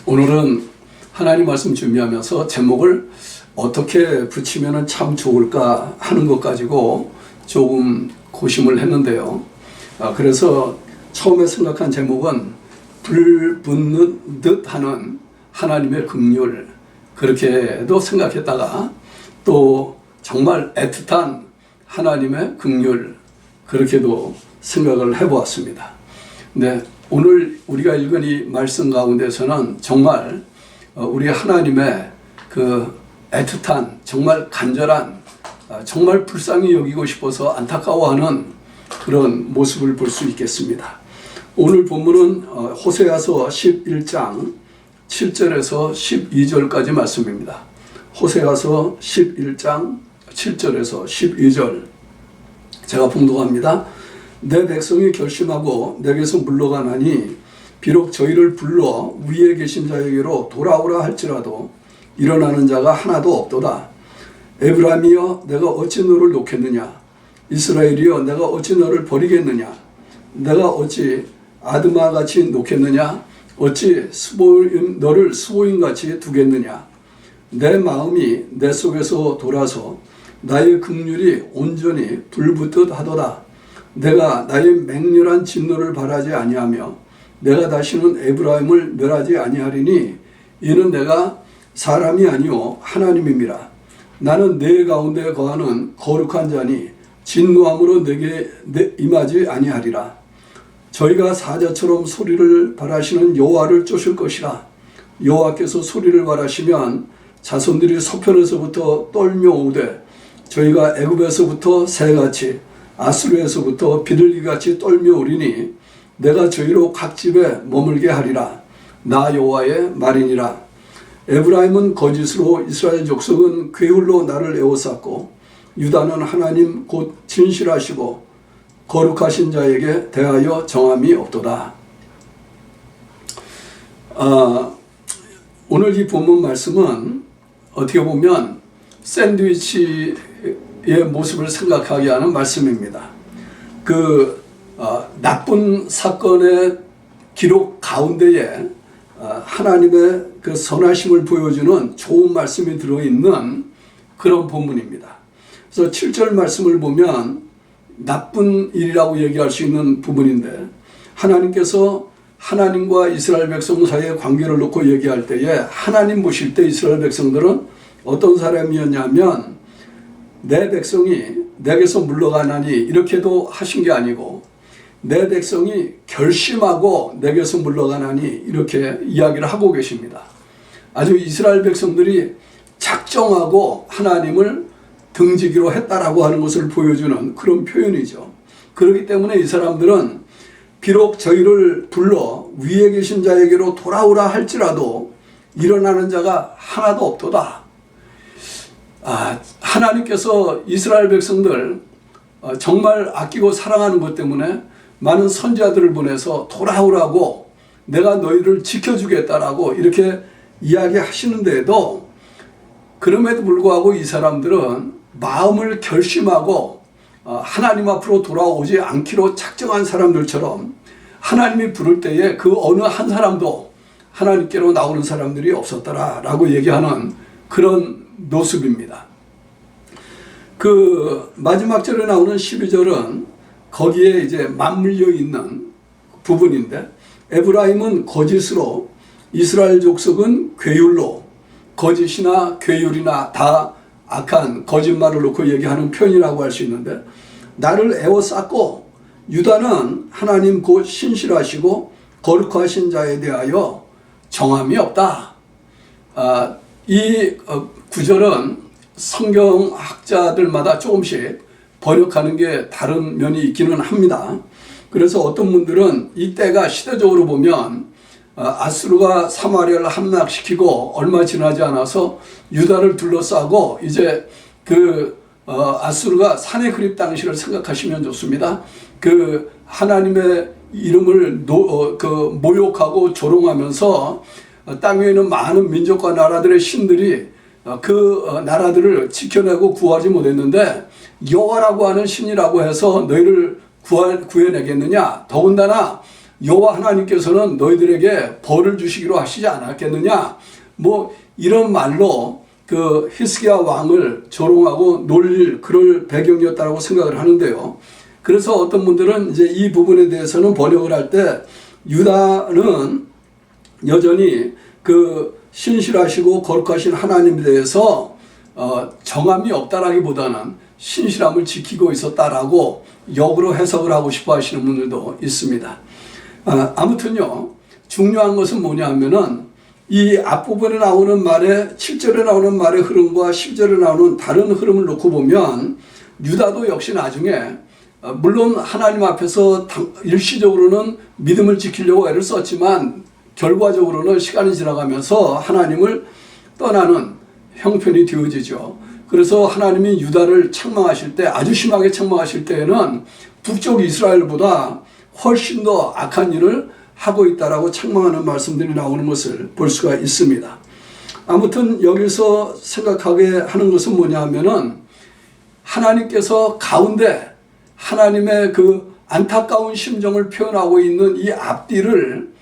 오늘은 하나님 말씀 준비하면서 제목을 어떻게 붙이면 참 좋을까 하는 것 가지고 조금 고심을 했는데요. 그래서 처음에 생각한 제목은 불 붙는 듯 하는 하나님의 긍휼, 그렇게도 생각했다가 또 정말 애틋한 하나님의 긍휼, 그렇게도 생각을 해보았습니다. 네, 오늘 우리가 읽은 이 말씀 가운데서는 정말 우리 하나님의 그 애틋한, 정말 간절한, 정말 불쌍히 여기고 싶어서 안타까워하는 그런 모습을 볼 수 있겠습니다. 오늘 본문은 호세아서 11장 7절에서 12절까지 말씀입니다. 호세아서 11장 7절에서 12절 제가 봉독합니다. 내 백성이 결심하고 내게서 물러가나니 비록 저희를 불러 위에 계신 자에게로 돌아오라 할지라도 일어나는 자가 하나도 없도다. 에브라임이여 내가 어찌 너를 놓겠느냐? 이스라엘이여 내가 어찌 너를 버리겠느냐? 내가 어찌 아드마같이 놓겠느냐? 어찌 너를 수보임같이 두겠느냐? 내 마음이 내 속에서 돌아서 나의 긍휼이 온전히 불붙듯 하도다. 내가 나의 맹렬한 진노를 바라지 아니하며 내가 다시는 에브라임을 멸하지 아니하리니 이는 내가 사람이 아니오 하나님임이라. 나는 내 가운데 거하는 거룩한 자니 진노함으로 내게 임하지 아니하리라. 저희가 사자처럼 소리를 발하시는 여호와를 쫓을 것이라. 여호와께서 소리를 발하시면 자손들이 서편에서부터 떨며 오되 저희가 애굽에서부터 새같이 아수르에서부터 비둘기같이 떨며 오리니 내가 저희로 각 집에 머물게 하리라. 나 여호와의 말이니라. 에브라임은 거짓으로 이스라엘 족속은 괴울로 나를 에워쌌고 유다는 하나님 곧 진실하시고 거룩하신 자에게 대하여 정함이 없도다. 오늘 이 본문 말씀은 어떻게 보면 샌드위치의 모습을 생각하게 하는 말씀입니다. 나쁜 사건의 기록 가운데에 하나님의 그 선하심을 보여주는 좋은 말씀이 들어있는 그런 본문입니다. 그래서 7절 말씀을 보면 나쁜 일이라고 얘기할 수 있는 부분인데, 하나님께서 하나님과 이스라엘 백성 사이의 관계를 놓고 얘기할 때에 하나님 보실 때 이스라엘 백성들은 어떤 사람이었냐면 내 백성이 내게서 물러가나니 이렇게도 하신 게 아니고 내 백성이 결심하고 내게서 물러가나니 이렇게 이야기를 하고 계십니다. 아주 이스라엘 백성들이 작정하고 하나님을 등지기로 했다라고 하는 것을 보여주는 그런 표현이죠. 그렇기 때문에 이 사람들은 비록 저희를 불러 위에 계신 자에게로 돌아오라 할지라도 일어나는 자가 하나도 없도다. 하나님께서 이스라엘 백성들 정말 아끼고 사랑하는 것 때문에 많은 선지자들을 보내서 돌아오라고 내가 너희를 지켜주겠다라고 이렇게 이야기하시는데도 그럼에도 불구하고 이 사람들은 마음을 결심하고 하나님 앞으로 돌아오지 않기로 작정한 사람들처럼 하나님이 부를 때에 그 어느 한 사람도 하나님께로 나오는 사람들이 없었더라라고 얘기하는 그런 모습입니다. 그 마지막 절에 나오는 12절은 거기에 이제 맞물려 있는 부분인데, 에브라임은 거짓으로 이스라엘 족속은 괴율로, 거짓이나 괴율이나 다 악한 거짓말을 놓고 얘기하는 표현이라고 할 수 있는데, 나를 에워쌌고 유다는 하나님 곧 신실하시고 거룩하신 자에 대하여 정함이 없다. 이 구절은 성경학자들마다 조금씩 번역하는 게 다른 면이 있기는 합니다. 그래서 어떤 분들은 이때가 시대적으로 보면 아수르가 사마리아를 함락시키고 얼마 지나지 않아서 유다를 둘러싸고 이제 아수르가 산에 그립 당시를 생각하시면 좋습니다. 그 하나님의 이름을 모욕하고 조롱하면서 땅 위에 있는 많은 민족과 나라들의 신들이 그 나라들을 지켜내고 구하지 못했는데 여호와라고 하는 신이라고 해서 너희를 구해내겠느냐? 더군다나 여호와 하나님께서는 너희들에게 벌을 주시기로 하시지 않았겠느냐, 뭐 이런 말로 그 히스기야 왕을 조롱하고 놀릴 그럴 배경이었다고 생각을 하는데요. 그래서 어떤 분들은 이제 이 부분에 대해서는 번역을 할 때 유다는 여전히 그 신실하시고 거룩하신 하나님에 대해서 정함이 없다라기보다는 신실함을 지키고 있었다라고 역으로 해석을 하고 싶어 하시는 분들도 있습니다. 아무튼요, 중요한 것은 뭐냐 하면은 이 앞부분에 나오는 말의 7절에 나오는 말의 흐름과 10절에 나오는 다른 흐름을 놓고 보면 유다도 역시 나중에 물론 하나님 앞에서 일시적으로는 믿음을 지키려고 애를 썼지만 결과적으로는 시간이 지나가면서 하나님을 떠나는 형편이 되어지죠. 그래서 하나님이 유다를 책망하실 때, 아주 심하게 책망하실 때에는 북쪽 이스라엘보다 훨씬 더 악한 일을 하고 있다라고 책망하는 말씀들이 나오는 것을 볼 수가 있습니다. 아무튼 여기서 생각하게 하는 것은 뭐냐 하면은 하나님께서 가운데 하나님의 그 안타까운 심정을 표현하고 있는 이 앞뒤를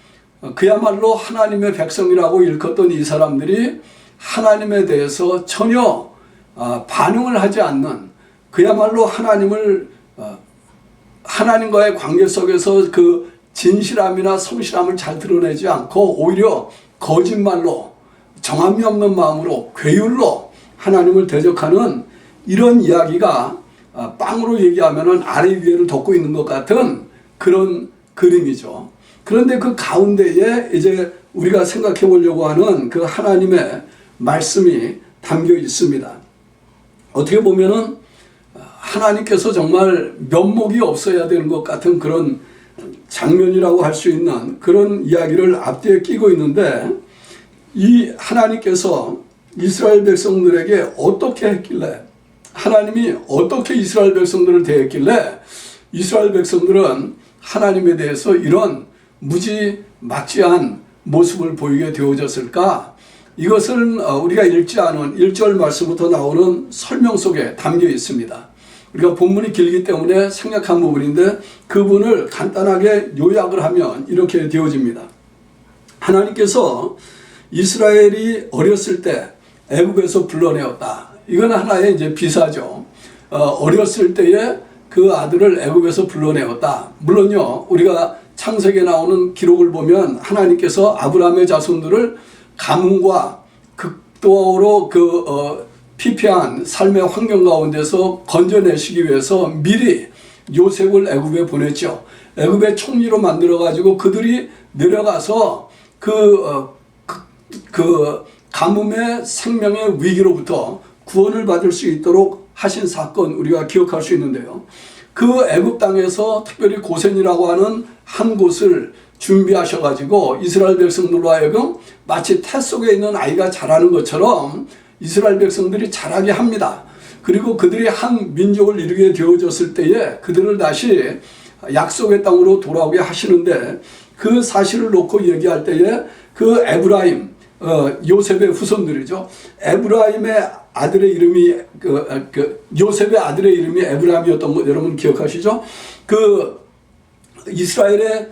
그야말로 하나님의 백성이라고 일컫던 이 사람들이 하나님에 대해서 전혀 반응을 하지 않는, 그야말로 하나님과의 관계 속에서 그 진실함이나 성실함을 잘 드러내지 않고 오히려 거짓말로, 정함이 없는 마음으로, 괴율로 하나님을 대적하는 이런 이야기가 빵으로 얘기하면은 아래 위에를 덮고 있는 것 같은 그런 그림이죠. 그런데 그 가운데에 이제 우리가 생각해 보려고 하는 그 하나님의 말씀이 담겨 있습니다. 어떻게 보면은 하나님께서 정말 면목이 없어야 되는 것 같은 그런 장면이라고 할 수 있는 그런 이야기를 앞뒤에 끼고 있는데, 이 하나님께서 이스라엘 백성들에게 어떻게 했길래, 하나님이 어떻게 이스라엘 백성들을 대했길래 이스라엘 백성들은 하나님에 대해서 이런 무지막지한 모습을 보이게 되어졌을까? 이것은 우리가 읽지 않은 1절 말씀부터 나오는 설명 속에 담겨 있습니다. 우리가 본문이 길기 때문에 생략한 부분인데 그 부분을 간단하게 요약을 하면 이렇게 되어집니다. 하나님께서 이스라엘이 어렸을 때 애굽에서 불러내었다. 이건 하나의 이제 비사죠. 어렸을 때에 그 아들을 애굽에서 불러내었다. 물론요, 우리가 창세기에 나오는 기록을 보면 하나님께서 아브라함의 자손들을 가뭄과 극도로 피폐한 삶의 환경 가운데서 건져내시기 위해서 미리 요셉을 애굽에 보냈죠. 애굽의 총리로 만들어 가지고 그들이 내려가서 그 가뭄의 생명의 위기로부터 구원을 받을 수 있도록 하신 사건 우리가 기억할 수 있는데요. 그 애굽 땅에서 특별히 고센이라고 하는 한 곳을 준비하셔가지고 이스라엘 백성들로 하여금 마치 태 속에 있는 아이가 자라는 것처럼 이스라엘 백성들이 자라게 합니다. 그리고 그들이 한 민족을 이루게 되어졌을 때에 그들을 다시 약속의 땅으로 돌아오게 하시는데, 그 사실을 놓고 얘기할 때에 그 에브라임, 요셉의 후손들이죠. 에브라임의 아들의 이름이 요셉의 아들의 이름이 에브라임이었던 거 여러분 기억하시죠? 그 이스라엘의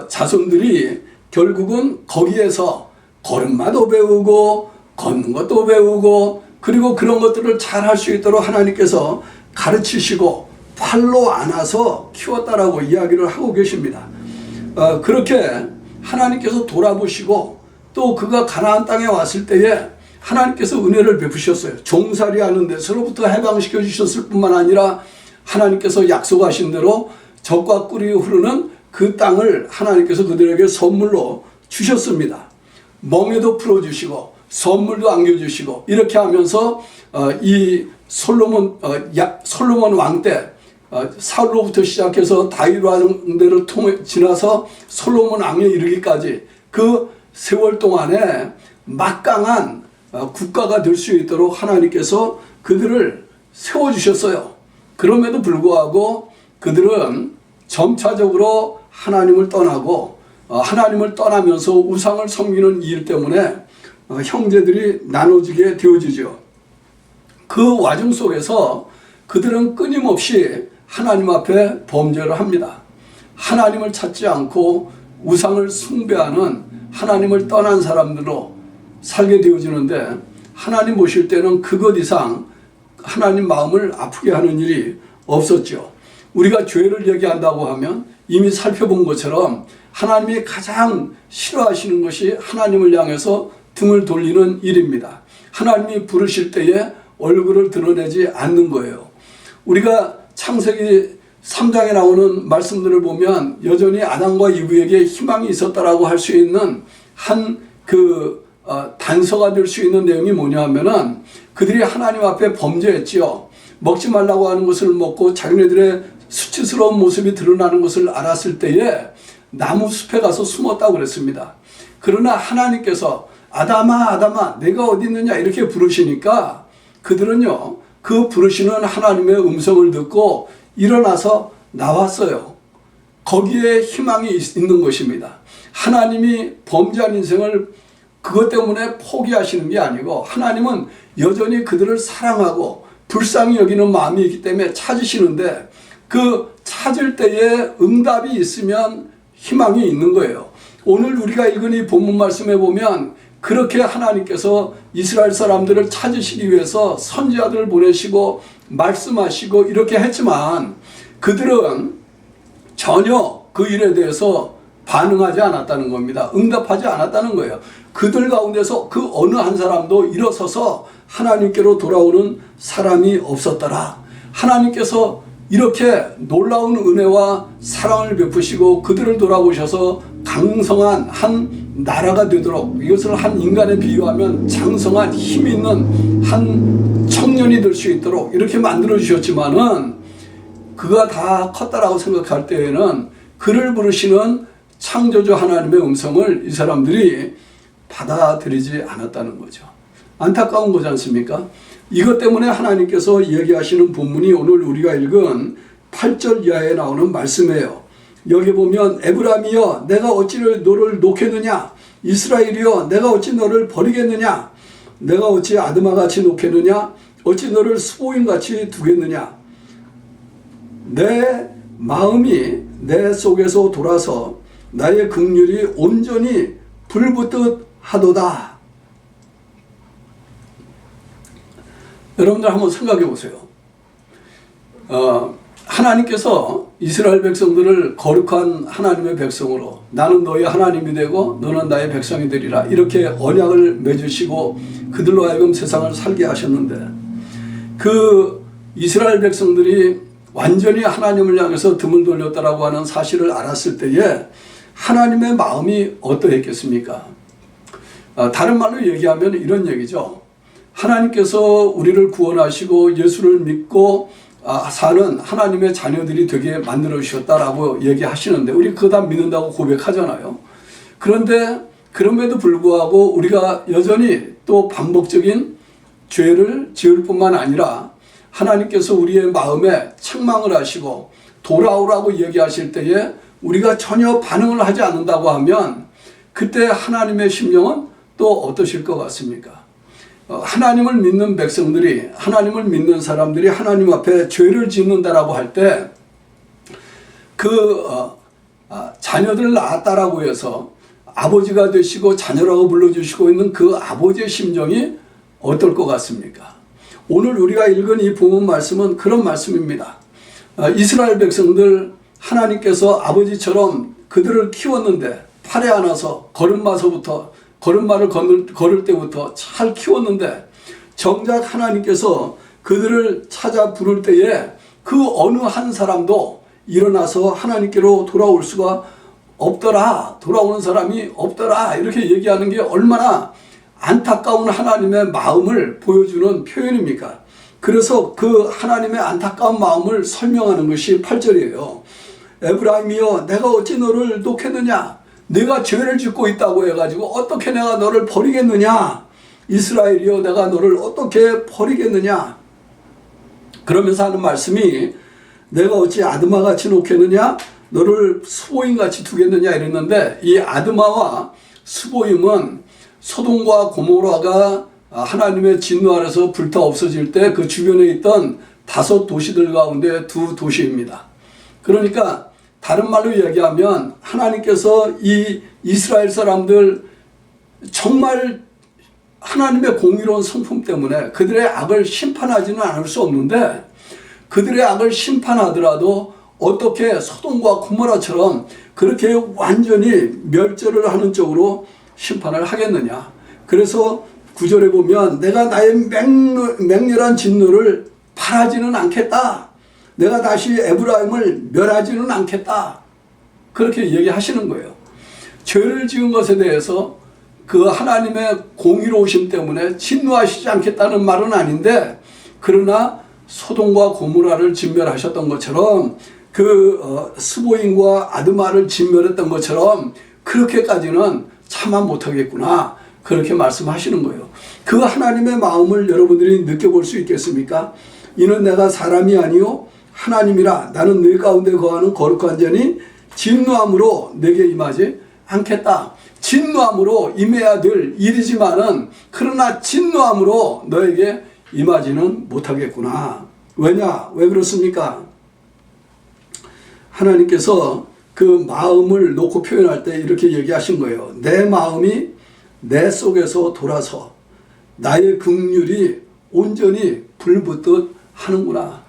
자손들이 결국은 거기에서 걸음마도 배우고 걷는 것도 배우고 그리고 그런 것들을 잘 할 수 있도록 하나님께서 가르치시고 팔로 안아서 키웠다라고 이야기를 하고 계십니다. 그렇게 하나님께서 돌아보시고 또 그가 가나안 땅에 왔을 때에 하나님께서 은혜를 베푸셨어요. 종살이 하는 데서로부터 해방시켜 주셨을 뿐만 아니라 하나님께서 약속하신 대로 젖과 꿀이 흐르는 그 땅을 하나님께서 그들에게 선물로 주셨습니다. 멍에도 풀어주시고 선물도 안겨주시고 이렇게 하면서 이 솔로몬 왕 때 사울로부터 시작해서 다윗 왕대를 지나서 솔로몬 왕에 이르기까지 그 세월 동안에 막강한 국가가 될 수 있도록 하나님께서 그들을 세워주셨어요. 그럼에도 불구하고 그들은 점차적으로 하나님을 떠나고 하나님을 떠나면서 우상을 섬기는 일 때문에 형제들이 나눠지게 되어지죠. 그 와중 속에서 그들은 끊임없이 하나님 앞에 범죄를 합니다. 하나님을 찾지 않고 우상을 숭배하는 하나님을 떠난 사람들로 살게 되어지는데, 하나님 모실 때는 그것 이상 하나님 마음을 아프게 하는 일이 없었죠. 우리가 죄를 얘기한다고 하면 이미 살펴본 것처럼 하나님이 가장 싫어하시는 것이 하나님을 향해서 등을 돌리는 일입니다. 하나님이 부르실 때에 얼굴을 드러내지 않는 거예요. 우리가 창세기 3장에 나오는 말씀들을 보면 여전히 아담과 이브에게 희망이 있었다라고 할 수 있는 단서가 될 수 있는 내용이 뭐냐 하면은, 그들이 하나님 앞에 범죄했지요. 먹지 말라고 하는 것을 먹고 자기네들의 수치스러운 모습이 드러나는 것을 알았을 때에 나무 숲에 가서 숨었다고 그랬습니다. 그러나 하나님께서 아담아 아담아 내가 어디 있느냐 이렇게 부르시니까 그들은요, 그 부르시는 하나님의 음성을 듣고 일어나서 나왔어요. 거기에 희망이 있는 것입니다. 하나님이 범죄한 인생을 그것 때문에 포기하시는 게 아니고, 하나님은 여전히 그들을 사랑하고 불쌍히 여기는 마음이 있기 때문에 찾으시는데, 그 찾을 때에 응답이 있으면 희망이 있는 거예요. 오늘 우리가 읽은 이 본문 말씀에 보면 그렇게 하나님께서 이스라엘 사람들을 찾으시기 위해서 선지자들을 보내시고 말씀하시고 이렇게 했지만, 그들은 전혀 그 일에 대해서 반응하지 않았다는 겁니다. 응답하지 않았다는 거예요. 그들 가운데서 그 어느 한 사람도 일어서서 하나님께로 돌아오는 사람이 없었더라. 하나님께서 이렇게 놀라운 은혜와 사랑을 베푸시고 그들을 돌아보셔서 강성한 한 나라가 되도록, 이것을 한 인간에 비유하면 장성한 힘 있는 한 청년이 될 수 있도록 이렇게 만들어 주셨지만은, 그가 다 컸다라고 생각할 때에는 그를 부르시는 창조주 하나님의 음성을 이 사람들이 받아들이지 않았다는 거죠. 안타까운 거지 않습니까? 이것 때문에 하나님께서 얘기하시는 본문이 오늘 우리가 읽은 8절 이하에 나오는 말씀이에요. 여기 보면 에브라임이여 내가 어찌 너를 놓겠느냐, 이스라엘이여 내가 어찌 너를 버리겠느냐, 내가 어찌 아드마같이 놓겠느냐, 어찌 너를 수보임같이 두겠느냐. 내 마음이 내 속에서 돌아서 나의 긍휼이 온전히 불붙듯 하도다. 여러분들 한번 생각해 보세요. 하나님께서 이스라엘 백성들을 거룩한 하나님의 백성으로, 나는 너의 하나님이 되고 너는 나의 백성이 되리라, 이렇게 언약을 맺으시고 그들로 하여금 세상을 살게 하셨는데, 그 이스라엘 백성들이 완전히 하나님을 향해서 등을 돌렸다라고 하는 사실을 알았을 때에 하나님의 마음이 어떠했겠습니까? 다른 말로 얘기하면 이런 얘기죠. 하나님께서 우리를 구원하시고 예수를 믿고 사는 하나님의 자녀들이 되게 만들어 주셨다라고 얘기하시는데, 우리 그거 다 믿는다고 고백하잖아요. 그런데 그럼에도 불구하고 우리가 여전히 또 반복적인 죄를 지을 뿐만 아니라, 하나님께서 우리의 마음에 책망을 하시고 돌아오라고 얘기하실 때에 우리가 전혀 반응을 하지 않는다고 하면, 그때 하나님의 심령은 또 어떠실 것 같습니까? 하나님을 믿는 백성들이, 하나님을 믿는 사람들이 하나님 앞에 죄를 짓는다라고 할 때, 자녀들을 낳았다라고 해서 아버지가 되시고 자녀라고 불러주시고 있는 그 아버지의 심정이 어떨 것 같습니까? 오늘 우리가 읽은 이 본문 말씀은 그런 말씀입니다. 이스라엘 백성들, 하나님께서 아버지처럼 그들을 키웠는데, 팔에 안아서 걸음마를 걸을 때부터 잘 키웠는데, 정작 하나님께서 그들을 찾아 부를 때에 그 어느 한 사람도 일어나서 하나님께로 돌아올 수가 없더라, 돌아오는 사람이 없더라, 이렇게 얘기하는 게 얼마나 안타까운 하나님의 마음을 보여주는 표현입니까? 그래서 그 하나님의 안타까운 마음을 설명하는 것이 8절이에요. 에브라임이여 내가 어찌 너를 놓겠느냐, 내가 죄를 짓고 있다고 해가지고 어떻게 내가 너를 버리겠느냐, 이스라엘이여 내가 너를 어떻게 버리겠느냐. 그러면서 하는 말씀이 내가 어찌 아드마같이 놓겠느냐, 너를 수보임같이 두겠느냐 이랬는데, 이 아드마와 수보임은 소돔과 고모라가 하나님의 진노 아래서 불타 없어질 때 그 주변에 있던 5 도시들 가운데 2 도시입니다. 그러니까 다른 말로 얘기하면 하나님께서 이 이스라엘 사람들 정말 하나님의 공의로운 성품 때문에 그들의 악을 심판하지는 않을 수 없는데, 그들의 악을 심판하더라도 어떻게 소돔과 고모라처럼 그렇게 완전히 멸절을 하는 쪽으로 심판을 하겠느냐. 그래서 9절에 보면 내가 나의 맹렬한 진노를 바라지는 않겠다. 내가 다시 에브라임을 멸하지는 않겠다. 그렇게 얘기하시는 거예요. 죄를 지은 것에 대해서 그 하나님의 공의로우심 때문에 진노하시지 않겠다는 말은 아닌데, 그러나 소돔과 고모라를 진멸하셨던 것처럼 그 스보임과 아드마를 진멸했던 것처럼 그렇게까지는 참아 못하겠구나, 그렇게 말씀하시는 거예요. 그 하나님의 마음을 여러분들이 느껴볼 수 있겠습니까? 이는 내가 사람이 아니요 하나님이라. 나는 네 가운데 거하는 거룩한 자니 진노함으로 내게 임하지 않겠다. 진노함으로 임해야 될 일이지만은, 그러나 진노함으로 너에게 임하지는 못하겠구나. 왜냐? 왜 그렇습니까? 하나님께서 그 마음을 놓고 표현할 때 이렇게 얘기하신 거예요. 내 마음이 내 속에서 돌아서 나의 긍휼이 온전히 불붙듯 하는구나.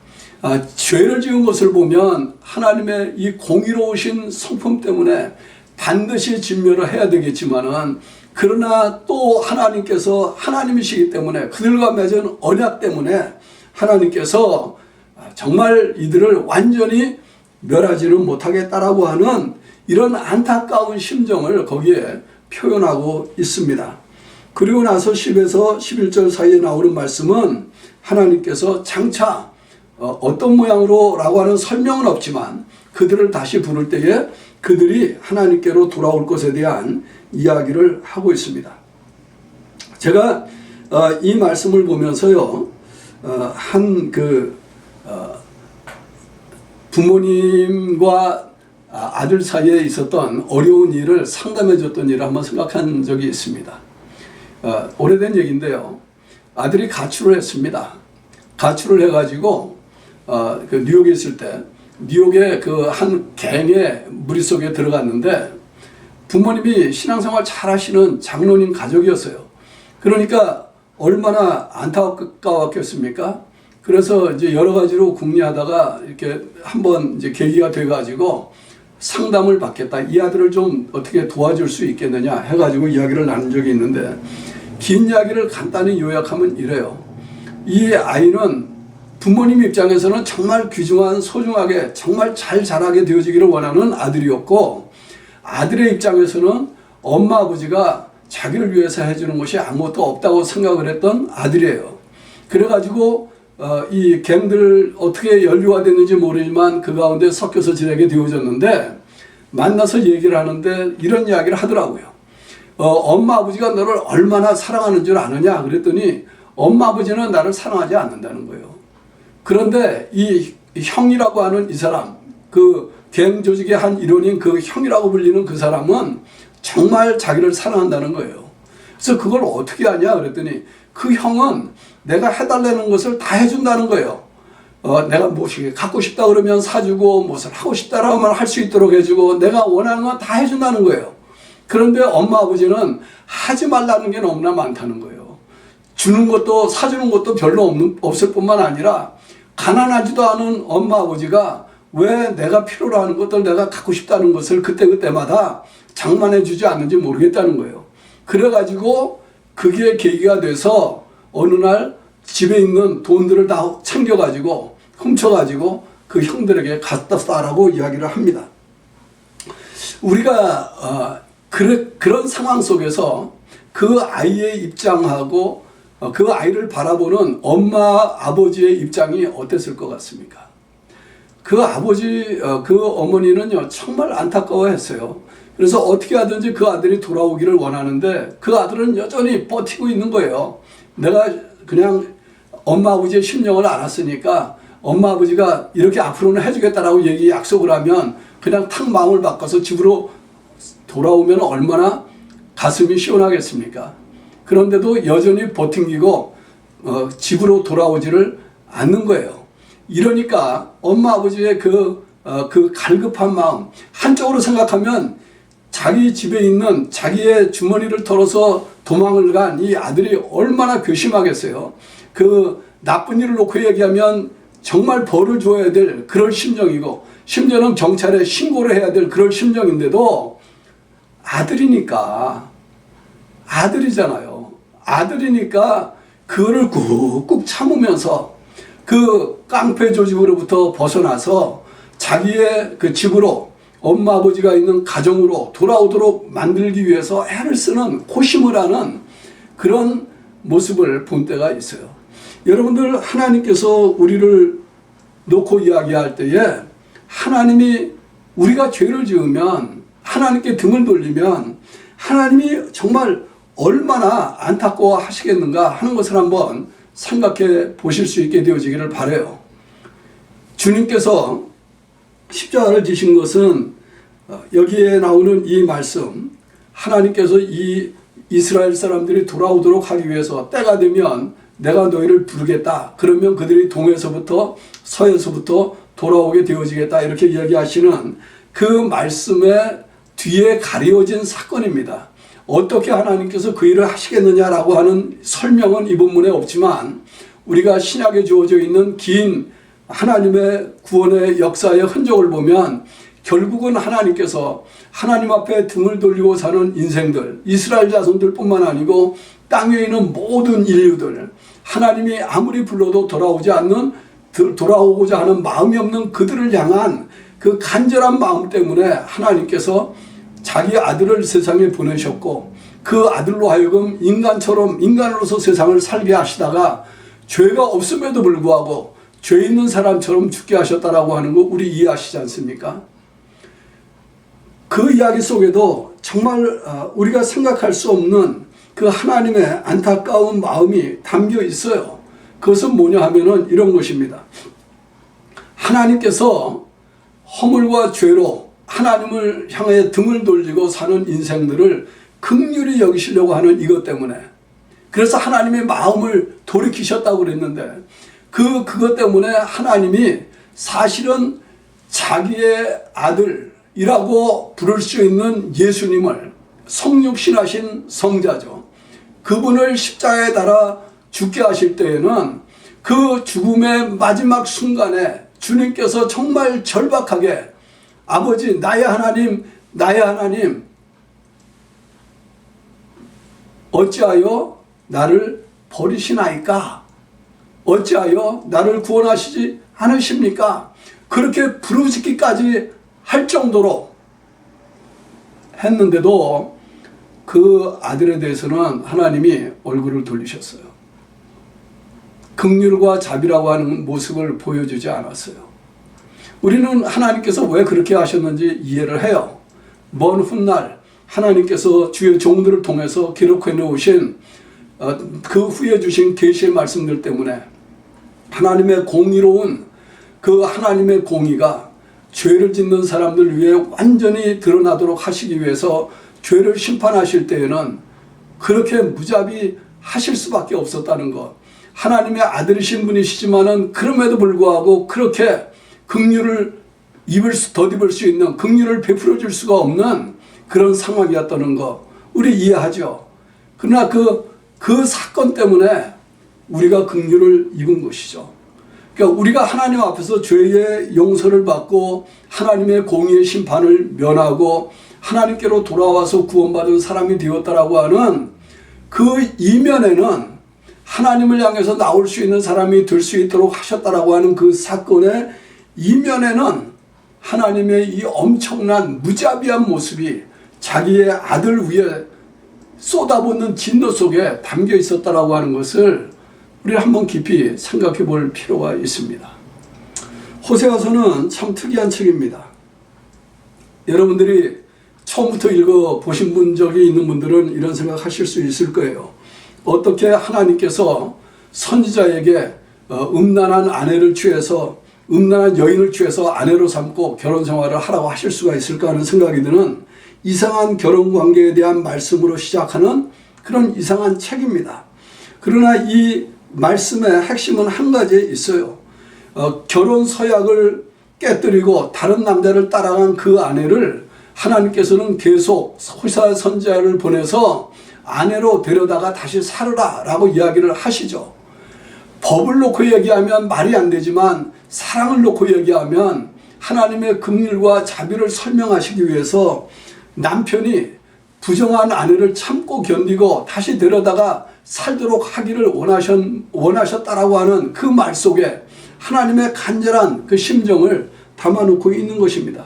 죄를 지은 것을 보면 하나님의 이 공의로우신 성품 때문에 반드시 진멸을 해야 되겠지만은, 그러나 또 하나님께서 하나님이시기 때문에 그들과 맺은 언약 때문에 하나님께서 정말 이들을 완전히 멸하지는 못하겠다라고 하는 이런 안타까운 심정을 거기에 표현하고 있습니다. 그리고 나서 10에서 11절 사이에 나오는 말씀은 하나님께서 장차 어떤 모양으로 라고 하는 설명은 없지만 그들을 다시 부를 때에 그들이 하나님께로 돌아올 것에 대한 이야기를 하고 있습니다. 제가 이 말씀을 보면서요, 부모님과 아들 사이에 있었던 어려운 일을 상담해 줬던 일을 한번 생각한 적이 있습니다. 오래된 얘기인데요. 아들이 가출을 했습니다. 가출을 해가지고 그 뉴욕에 있을 때 뉴욕의 그 한 갱의 무리 속에 들어갔는데, 부모님이 신앙생활 잘 하시는 장로님 가족이었어요. 그러니까 얼마나 안타까웠겠습니까? 그래서 이제 여러 가지로 궁리하다가 이렇게 한번 이제 계기가 돼가지고 상담을 받겠다. 이 아들을 좀 어떻게 도와줄 수 있겠느냐 해가지고 이야기를 나눈 적이 있는데, 긴 이야기를 간단히 요약하면 이래요. 이 아이는 부모님 입장에서는 정말 귀중한, 소중하게 정말 잘 자라게 되어지기를 원하는 아들이었고, 아들의 입장에서는 엄마 아버지가 자기를 위해서 해주는 것이 아무것도 없다고 생각을 했던 아들이에요. 그래가지고 이 갱들 어떻게 연루가 됐는지 모르지만 그 가운데 섞여서 지내게 되어졌는데, 만나서 얘기를 하는데 이런 이야기를 하더라고요. 엄마 아버지가 너를 얼마나 사랑하는 줄 아느냐 그랬더니 엄마 아버지는 나를 사랑하지 않는다는 거예요. 그런데 이 형이라고 하는 이 사람, 그 갱 조직의 한 일원인 그 형이라고 불리는 그 사람은 정말 자기를 사랑한다는 거예요. 그래서 그걸 어떻게 하냐 그랬더니 그 형은 내가 해달라는 것을 다 해준다는 거예요. 내가 무엇이 갖고 싶다 그러면 사주고, 무엇을 하고 싶다라고 하면 할 수 있도록 해주고, 내가 원하는 건 다 해준다는 거예요. 그런데 엄마 아버지는 하지 말라는 게 너무나 많다는 거예요. 주는 것도 사주는 것도 별로 없을 뿐만 아니라 가난하지도 않은 엄마 아버지가 왜 내가 필요로 하는 것들, 내가 갖고 싶다는 것을 그때그때마다 장만해 주지 않는지 모르겠다는 거예요. 그래가지고 그게 계기가 돼서 어느 날 집에 있는 돈들을 다 챙겨가지고 훔쳐가지고 그 형들에게 갖다 쓰라고 이야기를 합니다. 우리가 그런 상황 속에서 그 아이의 입장하고 그 아이를 바라보는 엄마 아버지의 입장이 어땠을 것 같습니까? 그 아버지, 그 어머니는요 정말 안타까워했어요. 그래서 어떻게 하든지 그 아들이 돌아오기를 원하는데 그 아들은 여전히 버티고 있는 거예요. 내가 그냥 엄마 아버지의 심령을 알았으니까 엄마 아버지가 이렇게 앞으로는 해주겠다라고 약속을 하면 그냥 탁 마음을 바꿔서 집으로 돌아오면 얼마나 가슴이 시원하겠습니까? 그런데도 여전히 버팅기고 집으로 돌아오지를 않는 거예요. 이러니까 엄마 아버지의 그 그 갈급한 마음, 한쪽으로 생각하면 자기 집에 있는 자기의 주머니를 털어서 도망을 간 이 아들이 얼마나 괘씸하겠어요. 그 나쁜 일을 놓고 얘기하면 정말 벌을 줘야 될 그런 심정이고, 심지어는 경찰에 신고를 해야 될 그런 심정인데도 아들이잖아요. 아들이니까 그거를 꾹꾹 참으면서 그 깡패 조직으로부터 벗어나서 자기의 그 집으로, 엄마 아버지가 있는 가정으로 돌아오도록 만들기 위해서 애를 쓰는, 고심을 하는 그런 모습을 본 때가 있어요. 여러분들, 하나님께서 우리를 놓고 이야기할 때에 하나님이 우리가 죄를 지으면, 하나님께 등을 돌리면 하나님이 정말 얼마나 안타까워 하시겠는가 하는 것을 한번 생각해 보실 수 있게 되어지기를 바라요. 주님께서 십자가를 지신 것은 여기에 나오는 이 말씀, 하나님께서 이 이스라엘 사람들이 돌아오도록 하기 위해서 때가 되면 내가 너희를 부르겠다. 그러면 그들이 동에서부터 서에서부터 돌아오게 되어지겠다. 이렇게 이야기하시는 그 말씀의 뒤에 가려진 사건입니다. 어떻게 하나님께서 그 일을 하시겠느냐라고 하는 설명은 이 본문에 없지만, 우리가 신약에 주어져 있는 긴 하나님의 구원의 역사의 흔적을 보면 결국은 하나님께서 하나님 앞에 등을 돌리고 사는 인생들, 이스라엘 자손들뿐만 아니고 땅에 있는 모든 인류들, 하나님이 아무리 불러도 돌아오고자 하는 마음이 없는 그들을 향한 그 간절한 마음 때문에 하나님께서 자기 아들을 세상에 보내셨고, 그 아들로 하여금 인간으로서 세상을 살게 하시다가 죄가 없음에도 불구하고 죄 있는 사람처럼 죽게 하셨다라고 하는 거 우리 이해하시지 않습니까? 그 이야기 속에도 정말 우리가 생각할 수 없는 그 하나님의 안타까운 마음이 담겨 있어요. 그것은 뭐냐 하면은 이런 것입니다. 하나님께서 허물과 죄로 하나님을 향해 등을 돌리고 사는 인생들을 긍휼히 여기시려고 하는 이것 때문에, 그래서 하나님의 마음을 돌이키셨다고 그랬는데, 그것 때문에 하나님이 사실은 자기의 아들이라고 부를 수 있는 예수님을, 성육신하신 성자죠, 그분을 십자가에 달아 죽게 하실 때에는 그 죽음의 마지막 순간에 주님께서 정말 절박하게, 아버지, 나의 하나님 어찌하여 나를 버리시나이까? 어찌하여 나를 구원하시지 않으십니까? 그렇게 부르짖기까지 할 정도로 했는데도 그 아들에 대해서는 하나님이 얼굴을 돌리셨어요. 긍휼과 자비라고 하는 모습을 보여주지 않았어요. 우리는 하나님께서 왜 그렇게 하셨는지 이해를 해요. 먼 훗날 하나님께서 주의 종들을 통해서 기록해 놓으신 그 후에 주신 계시의 말씀들 때문에 하나님의 공의로운 그 하나님의 공의가 죄를 짓는 사람들 위해 완전히 드러나도록 하시기 위해서 죄를 심판하실 때에는 그렇게 무자비 하실 수밖에 없었다는 것. 하나님의 아들이신 분이시지만은 그럼에도 불구하고 그렇게 긍휼을 덧입을 수 있는, 긍휼을 베풀어 줄 수가 없는 그런 상황이었다는 거 우리 이해하죠. 그러나 그 사건 때문에 우리가 긍휼을 입은 것이죠. 그러니까 우리가 하나님 앞에서 죄의 용서를 받고 하나님의 공의의 심판을 면하고 하나님께로 돌아와서 구원받은 사람이 되었다라고 하는 그 이면에는, 하나님을 향해서 나올 수 있는 사람이 될 수 있도록 하셨다라고 하는 그 사건의 이면에는 하나님의 이 엄청난 무자비한 모습이 자기의 아들 위에 쏟아붓는 진노 속에 담겨 있었다라고 하는 것을 우리 한번 깊이 생각해 볼 필요가 있습니다. 호세아서는 참 특이한 책입니다. 여러분들이 처음부터 읽어보신 적이 있는 분들은 이런 생각하실 수 있을 거예요. 어떻게 하나님께서 선지자에게 음란한 여인을 취해서 아내로 삼고 결혼 생활을 하라고 하실 수가 있을까 하는 생각이 드는 이상한 결혼 관계에 대한 말씀으로 시작하는 그런 이상한 책입니다. 그러나 이 말씀의 핵심은 한 가지에 있어요. 결혼 서약을 깨뜨리고 다른 남자를 따라간 그 아내를 하나님께서는 계속 호사 선지자를 보내서 아내로 데려다가 다시 살으라 라고 이야기를 하시죠. 법을 놓고 얘기하면 말이 안 되지만 사랑을 놓고 얘기하면 하나님의 긍휼과 자비를 설명하시기 위해서 남편이 부정한 아내를 참고 견디고 다시 데려다가 살도록 하기를 원하셨다라고 하는 그 말 속에 하나님의 간절한 그 심정을 담아놓고 있는 것입니다.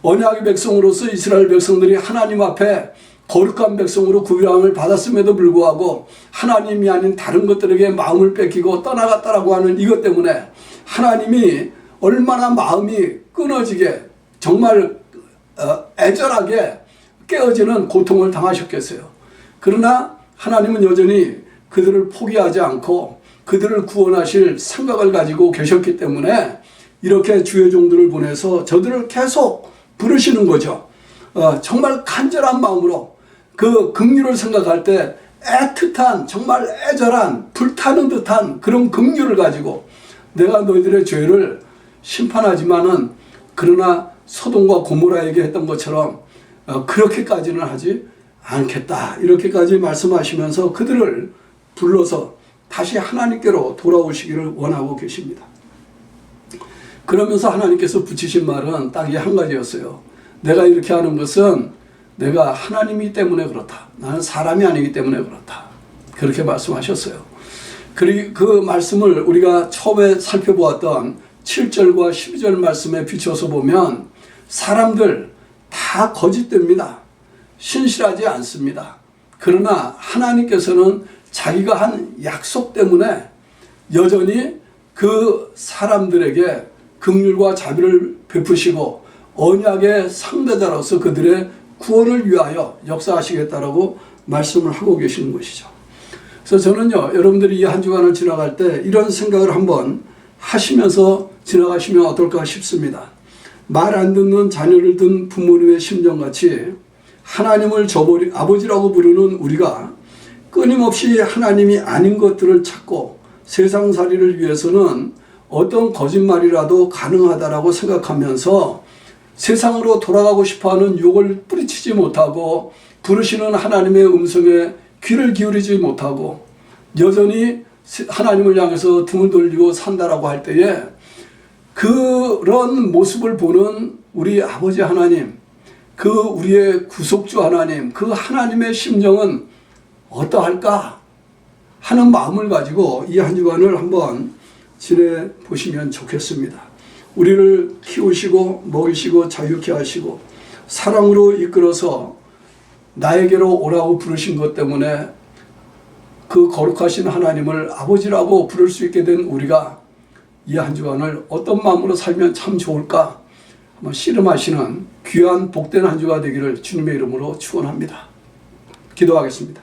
언약의 백성으로서 이스라엘 백성들이 하나님 앞에 거룩한 백성으로 구별함을 받았음에도 불구하고 하나님이 아닌 다른 것들에게 마음을 뺏기고 떠나갔다라고 하는 이것 때문에 하나님이 얼마나 마음이 끊어지게 정말 애절하게 깨어지는 고통을 당하셨겠어요. 그러나 하나님은 여전히 그들을 포기하지 않고 그들을 구원하실 생각을 가지고 계셨기 때문에 이렇게 주의 종들을 보내서 저들을 계속 부르시는 거죠. 정말 간절한 마음으로 그 긍휼을 생각할 때 애틋한 정말 애절한 불타는 듯한 그런 긍휼을 가지고 내가 너희들의 죄를 심판하지만은 그러나 소돔과 고모라에게 했던 것처럼 그렇게까지는 하지 않겠다 이렇게까지 말씀하시면서 그들을 불러서 다시 하나님께로 돌아오시기를 원하고 계십니다. 그러면서 하나님께서 붙이신 말은 딱 이 한 가지였어요. 내가 이렇게 하는 것은 내가 하나님이기 때문에 그렇다. 나는 사람이 아니기 때문에 그렇다. 그렇게 말씀하셨어요. 그리고 그 말씀을 우리가 처음에 살펴보았던 7절과 12절 말씀에 비춰서 보면 사람들 다 거짓됩니다. 신실하지 않습니다. 그러나 하나님께서는 자기가 한 약속 때문에 여전히 그 사람들에게 긍휼과 자비를 베푸시고 언약의 상대자로서 그들의 구원을 위하여 역사하시겠다라고 말씀을 하고 계시는 것이죠. 그래서 저는요, 여러분들이 이 한 주간을 지나갈 때 이런 생각을 한번 하시면서 지나가시면 어떨까 싶습니다. 말 안 듣는 자녀를 둔 부모님의 심정같이 하나님을 아버지라고 부르는 우리가 끊임없이 하나님이 아닌 것들을 찾고 세상살이를 위해서는 어떤 거짓말이라도 가능하다라고 생각하면서 세상으로 돌아가고 싶어하는 욕을 뿌리치지 못하고 부르시는 하나님의 음성에 귀를 기울이지 못하고 여전히 하나님을 향해서 등을 돌리고 산다라고 할 때에 그런 모습을 보는 우리 아버지 하나님, 그 우리의 구속주 하나님, 그 하나님의 심정은 어떠할까 하는 마음을 가지고 이 한 주간을 한번 지내보시면 좋겠습니다. 우리를 키우시고 먹이시고 자유케 하시고 사랑으로 이끌어서 나에게로 오라고 부르신 것 때문에 그 거룩하신 하나님을 아버지라고 부를 수 있게 된 우리가 이 한 주간을 어떤 마음으로 살면 참 좋을까 한번 씨름하시는 귀한 복된 한 주가 되기를 주님의 이름으로 축원합니다. 기도하겠습니다.